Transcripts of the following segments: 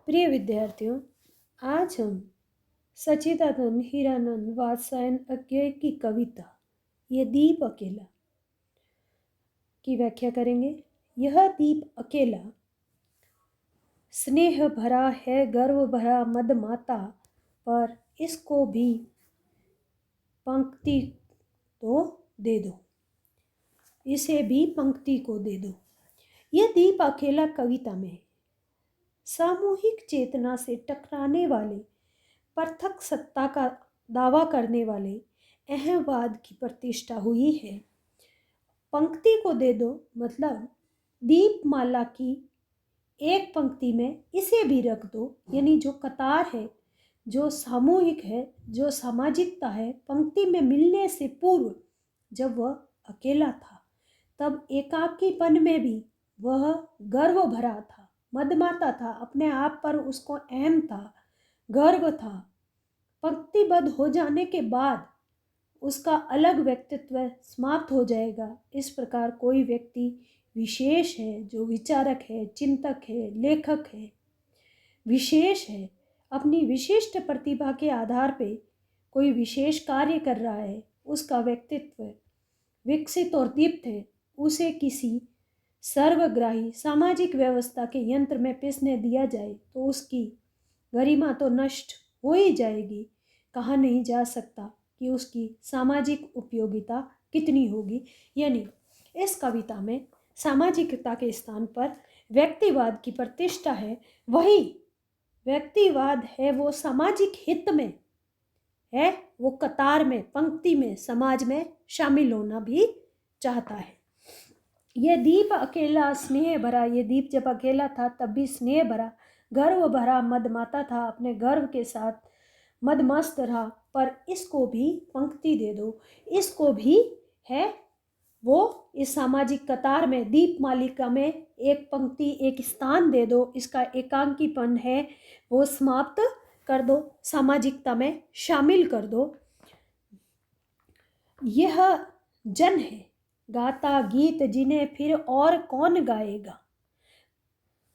प्रिय विद्यार्थियों, आज हम सच्चिदानंद हीरानंद वात्स्यायन अज्ञेय की कविता ये दीप अकेला की व्याख्या करेंगे। यह दीप अकेला स्नेह भरा है, गर्व भरा मद माता, पर इसको भी पंक्ति तो दे दो, इसे भी पंक्ति को दे दो। यह दीप अकेला कविता में सामूहिक चेतना से टकराने वाले, पृथक सत्ता का दावा करने वाले अहमवाद की प्रतिष्ठा हुई है। पंक्ति को दे दो मतलब दीपमाला की एक पंक्ति में इसे भी रख दो, यानी जो कतार है, जो सामूहिक है, जो सामाजिकता है, पंक्ति में मिलने से पूर्व जब वह अकेला था तब एकाकीपन में भी वह गर्व भरा था, मदमाता था, अपने आप पर उसको अहम था, गर्व था। पंक्तिबद्ध हो जाने के बाद उसका अलग व्यक्तित्व समाप्त हो जाएगा। इस प्रकार कोई व्यक्ति विशेष है, जो विचारक है, चिंतक है, लेखक है, विशेष है, अपनी विशिष्ट प्रतिभा के आधार पे कोई विशेष कार्य कर रहा है, उसका व्यक्तित्व विकसित और दीप्त है, उसे किसी सर्वग्राही सामाजिक व्यवस्था के यंत्र में पिसने दिया जाए तो उसकी गरिमा तो नष्ट हो ही जाएगी। कहा नहीं जा सकता कि उसकी सामाजिक उपयोगिता कितनी होगी। यानी इस कविता में सामाजिकता के स्थान पर व्यक्तिवाद की प्रतिष्ठा है। वही व्यक्तिवाद है वो सामाजिक हित में है, वो कतार में, पंक्ति में, समाज में शामिल होना भी चाहता है। ये दीप अकेला स्नेह भरा, ये दीप जब अकेला था तब भी स्नेह भरा, गर्व भरा मदमाता था, अपने गर्व के साथ मदमस्त रहा, पर इसको भी पंक्ति दे दो, इसको भी है वो इस सामाजिक कतार में, दीप मालिका में एक पंक्ति, एक स्थान दे दो, इसका एकांकीपन है वो समाप्त कर दो, सामाजिकता में शामिल कर दो। यह जन है गाता गीत जिन्हें फिर और कौन गाएगा,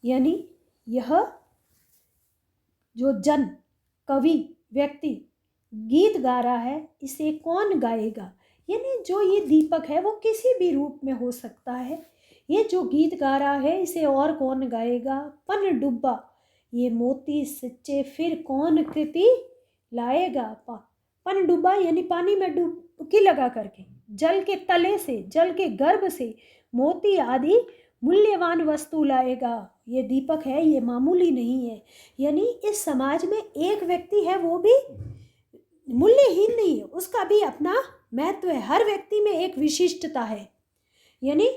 यानी यह जो जन, कवि, व्यक्ति गीत गा रहा है, इसे कौन गाएगा। यानी जो ये दीपक है वो किसी भी रूप में हो सकता है। ये जो गीत गा रहा है इसे और कौन गाएगा। पन डुब्बा ये मोती सच्चे फिर कौन कृति लाएगा। पन डुब्बा यानी पानी में डुबकी लगा करके जल के तले से, जल के गर्भ से मोती आदि मूल्यवान वस्तु लाएगा। ये दीपक है, ये मामूली नहीं है। यानी इस समाज में एक व्यक्ति है वो भी मूल्यहीन नहीं है, उसका भी अपना महत्व है। हर व्यक्ति में एक विशिष्टता है, यानी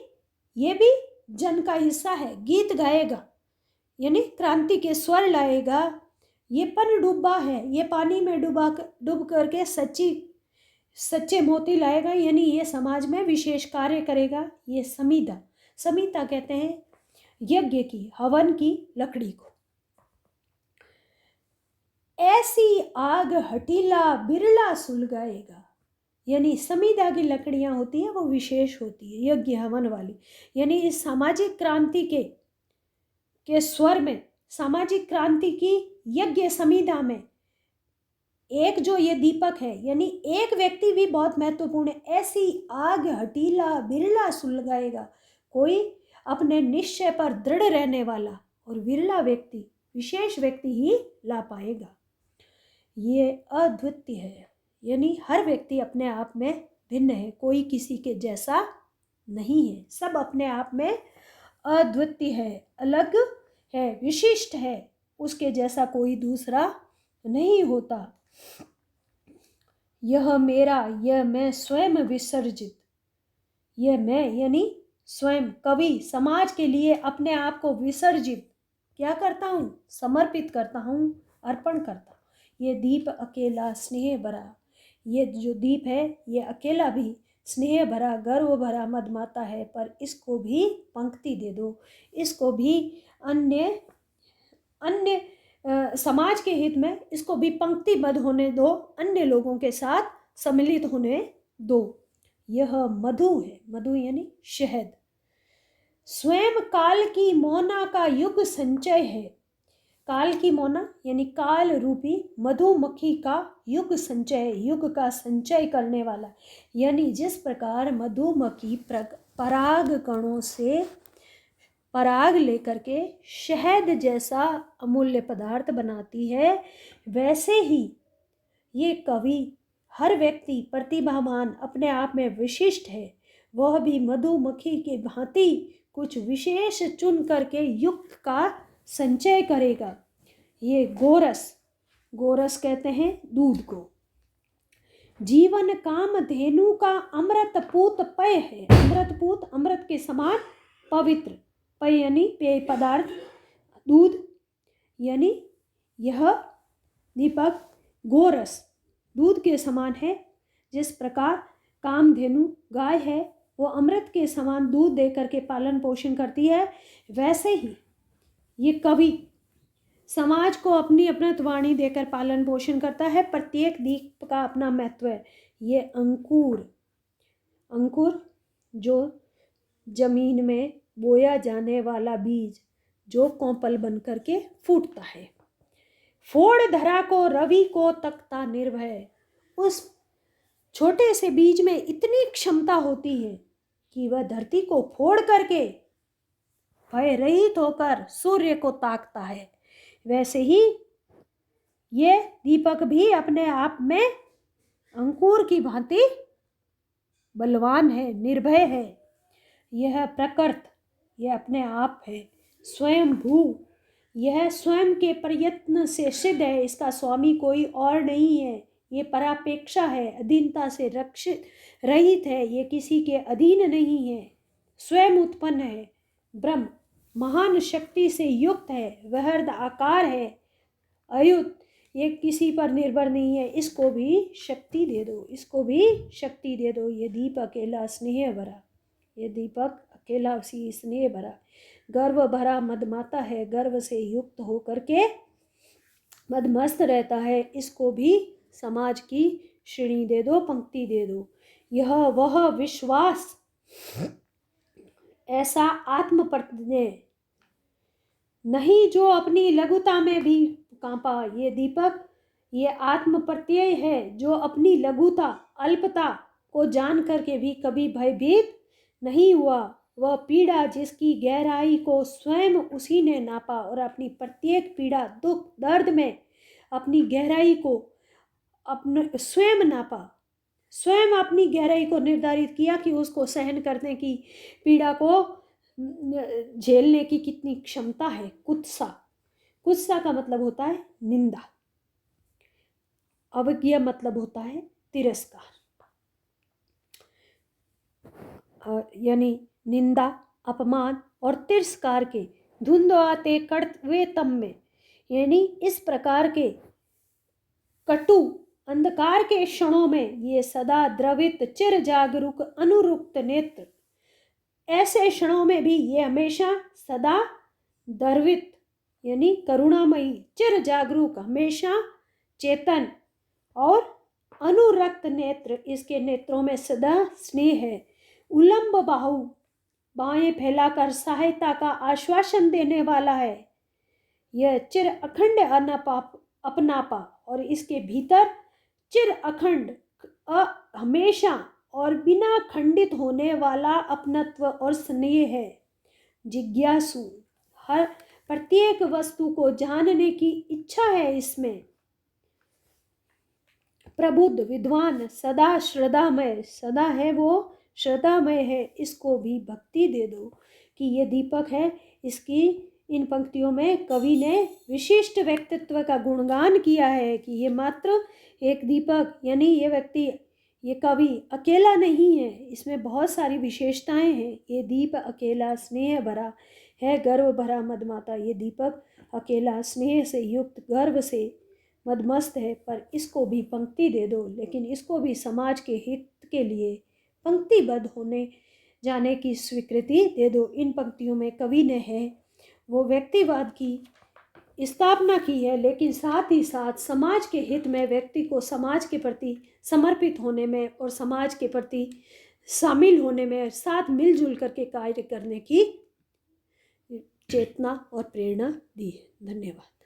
ये भी जन का हिस्सा है। गीत गाएगा यानी क्रांति के स्वर लाएगा। ये पन डुब्बा है, ये पानी में डूब करके सच्चे मोती लाएगा, यानी ये समाज में विशेष कार्य करेगा। ये समिता कहते हैं यज्ञ की, हवन की लकड़ी को। ऐसी आग हटीला बिरला सुलगाएगा, यानी समिधा की लकड़ियां होती है वो विशेष होती है, यज्ञ हवन वाली। यानी इस सामाजिक क्रांति के स्वर में, सामाजिक क्रांति की यज्ञ समिधा में एक जो ये दीपक है, यानी एक व्यक्ति भी बहुत महत्वपूर्ण है। ऐसी आग हटीला बिरला सुलगाएगा, कोई अपने निश्चय पर दृढ़ रहने वाला और विरला व्यक्ति, विशेष व्यक्ति ही ला पाएगा। ये अद्वितीय है, यानी हर व्यक्ति अपने आप में भिन्न है, कोई किसी के जैसा नहीं है, सब अपने आप में अद्वितीय है, अलग है, विशिष्ट है, उसके जैसा कोई दूसरा नहीं होता। यह मेरा, यह मैं स्वयं विसर्जित, यह मैं यानी स्वयं, कवि समाज के लिए अपने आप को विसर्जित क्या करता हूँ, समर्पित करता हूँ, अर्पण करता हूँ। ये दीप अकेला स्नेह भरा, ये जो दीप है ये अकेला भी स्नेह भरा, गर्व भरा मदमाता है, पर इसको भी पंक्ति दे दो, इसको भी अन्य समाज के हित में इसको भी पंक्तिबद्ध होने दो, अन्य लोगों के साथ सम्मिलित होने दो। यह मधु है, मधु यानी शहद, स्वयं काल की मोना का युग संचय है, काल की मोना यानी काल रूपी मधुमक्खी का युग का संचय करने वाला, यानी जिस प्रकार मधुमक्खी पराग कणों से पराग लेकर के शहद जैसा अमूल्य पदार्थ बनाती है, वैसे ही ये कवि, हर व्यक्ति प्रतिभावान अपने आप में विशिष्ट है, वह भी मधुमक्खी के भांति कुछ विशेष चुन करके युक्त का संचय करेगा। ये गोरस कहते हैं दूध को। जीवन काम धेनु का अमृतपूत पय है। अमृतपूत अमृत के समान पवित्र, पय यानी पेय पदार्थ, दूध यानी यह दीपक गोरस दूध के समान है। जिस प्रकार कामधेनु गाय है, वो अमृत के समान दूध दे करके पालन पोषण करती है, वैसे ही ये कवि समाज को अपनी अमृतवाणी देकर पालन पोषण करता है। प्रत्येक दीप का अपना महत्व है। ये अंकुर जो जमीन में बोया जाने वाला बीज, जो कोंपल बन करके फूटता है। फोड़ धरा को रवि को तकता निर्भय। उस छोटे से बीज में इतनी क्षमता होती है कि वह धरती को फोड़ करके भय रहित होकर सूर्य को ताकता है। वैसे ही ये दीपक भी अपने आप में अंकुर की भांति बलवान है, निर्भय है। यह प्रकृत, यह अपने आप है, स्वयं भू, यह स्वयं के प्रयत्न से सिद्ध है। इसका स्वामी कोई और नहीं है। ये परापेक्षा है, अधीनता से रक्षित रहित है, ये किसी के अधीन नहीं है, स्वयं उत्पन्न है। ब्रह्म महान शक्ति से युक्त है, वहर्द आकार है, अयुत, ये किसी पर निर्भर नहीं है। इसको भी शक्ति दे दो, इसको भी शक्ति दे दो। ये दीप अकेला स्नेह भरा, ये दीपक अकेला सी स्नेह भरा, गर्व भरा मदमाता है, गर्व से युक्त होकर के मदमस्त रहता है। इसको भी समाज की श्रेणी दे दो, पंक्ति दे दो। यह वह विश्वास ऐसा आत्म प्रत्यय नहीं जो अपनी लघुता में भी कांपा। ये दीपक, ये आत्म प्रत्यय है जो अपनी लघुता, अल्पता को जान करके भी कभी भयभीत नहीं हुआ। वह पीड़ा जिसकी गहराई को स्वयं उसी ने नापा और अपनी प्रत्येक पीड़ा, दुख, दर्द में अपनी गहराई को अपने स्वयं नापा, स्वयं अपनी गहराई को निर्धारित किया कि उसको सहन करने की, पीड़ा को झेलने की कितनी क्षमता है। कुत्सा का मतलब होता है निंदा, अवज्ञा मतलब होता है तिरस्कार, यानी निंदा, अपमान और तिरस्कार के धुंध आते कड़वे तम में, यानी इस प्रकार के कटु अंधकार के क्षणों में ये सदा द्रवित चिर जागरूक अनुरुक्त नेत्र, ऐसे क्षणों में भी ये हमेशा सदा द्रवित यानी करुणामयी, चिर जागरूक, हमेशा चेतन और अनुरक्त नेत्र, इसके नेत्रों में सदा स्नेह है। उलंब बाहु, बाहें फैलाकर सहायता का आश्वासन देने वाला है। यह चिर अखंड अपनापा और इसके भीतर चिर अखंड हमेशा और बिना खंडित होने वाला अपनत्व और स्नेह है। जिज्ञासु, हर प्रत्येक वस्तु को जानने की इच्छा है इसमें। प्रबुद्ध, विद्वान, सदा श्रद्धामय, सदा है वो श्रद्धामय है। इसको भी भक्ति दे दो कि ये दीपक है। इसकी इन पंक्तियों में कवि ने विशिष्ट व्यक्तित्व का गुणगान किया है कि ये मात्र एक दीपक, यानी ये व्यक्ति, ये कवि अकेला नहीं है, इसमें बहुत सारी विशेषताएं हैं। ये दीप अकेला स्नेह भरा है, गर्व भरा मदमाता। ये दीपक अकेला स्नेह से युक्त, गर्व से मदमस्त है, पर इसको भी पंक्ति दे दो, लेकिन इसको भी समाज के हित के लिए पंक्तिबद्ध होने जाने की स्वीकृति दे दो। इन पंक्तियों में कवि ने है वो व्यक्तिवाद की स्थापना की है, लेकिन साथ ही साथ समाज के हित में व्यक्ति को समाज के प्रति समर्पित होने में और समाज के प्रति शामिल होने में, साथ मिलजुल करके कार्य करने की चेतना और प्रेरणा दी है। धन्यवाद।